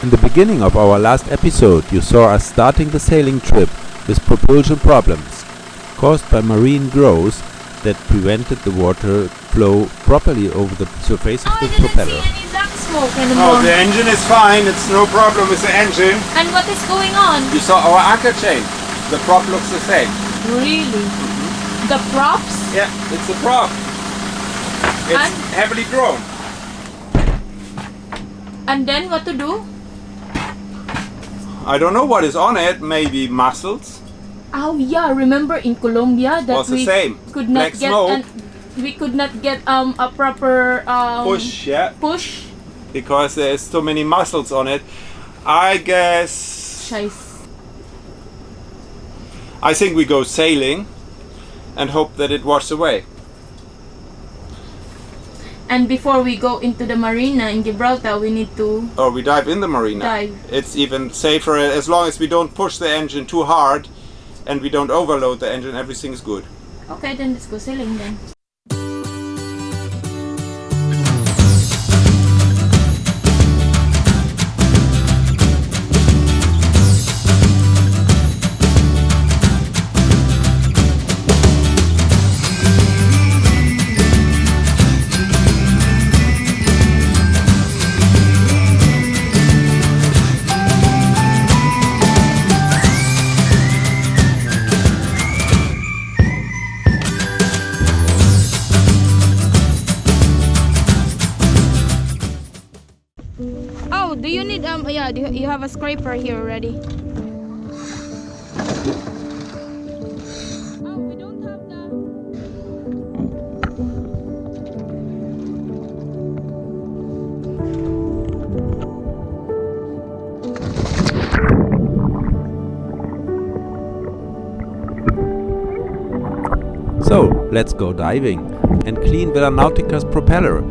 In the beginning of our last episode, you saw us starting the sailing trip with propulsion problems caused by marine growth that prevented the water flow properly over the surface of the propeller. I didn't see any black smoke anymore. Oh, the engine is fine. It's no problem with the engine. And what is going on? You saw our anchor chain. The prop looks the same. Really? The props? Yeah, it's a prop. It's And? heavily grown. And then what to do? I don't know what is on it. Maybe mussels. Oh yeah, remember in Colombia that Was the we same. could not Black get smoke. we could not get a proper Push, yeah. push. Because there's so many mussels on it. I guess. Scheiße. I think we go sailing and hope that it washes away. And before we go into the marina in Gibraltar, we need to Or we dive in the marina. dive. It's even safer as long as we don't push the engine too hard and we don't overload the engine. Everything's good. Okay, then let's go sailing then. Oh, do you need yeah, you have a scraper here already. Oh, we don't have the So, let's go diving and clean Vela Nautica's propeller.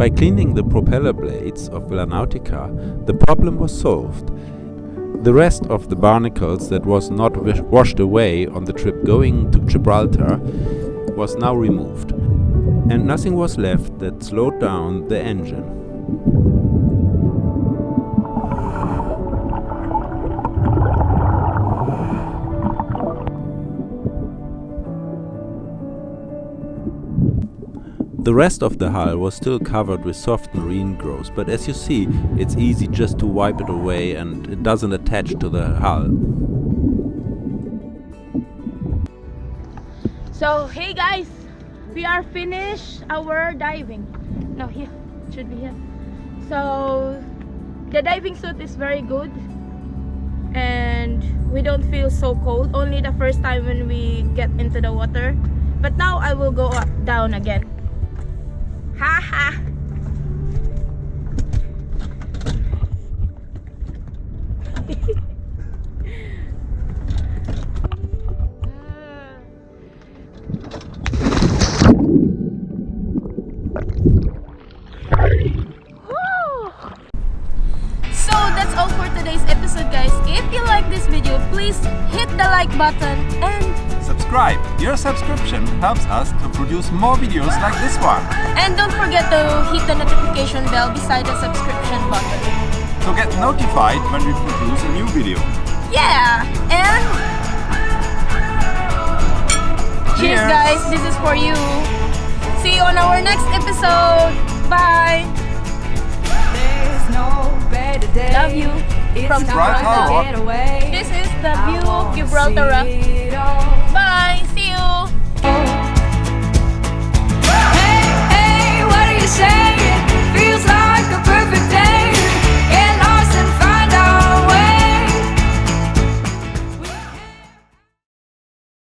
By cleaning the propeller blades of Vela Nautica, the problem was solved. The rest of the barnacles that was not washed away on the trip going to Gibraltar was now removed, and nothing was left that slowed down the engine. The rest of the hull was still covered with soft marine growth, but as you see, it's easy just to wipe it away and it doesn't attach to the hull. So hey guys, we are finished our diving. No, here, it should be here. So the diving suit is very good and we don't feel so cold, only the first time when we get into the water. But now I will go down again. Haha. So that's all for today's episode, guys. If you like this video, please hit the like button and Subscribe. Your subscription helps us to produce more videos like this one. don't forget to hit the notification bell beside the subscription button. To get notified when we produce a new video. Yeah, and cheers guys, this is for you. See you on our next episode. Bye. There's no better day. Love you from Gibraltar. This is the view of Gibraltar. Bye. See you.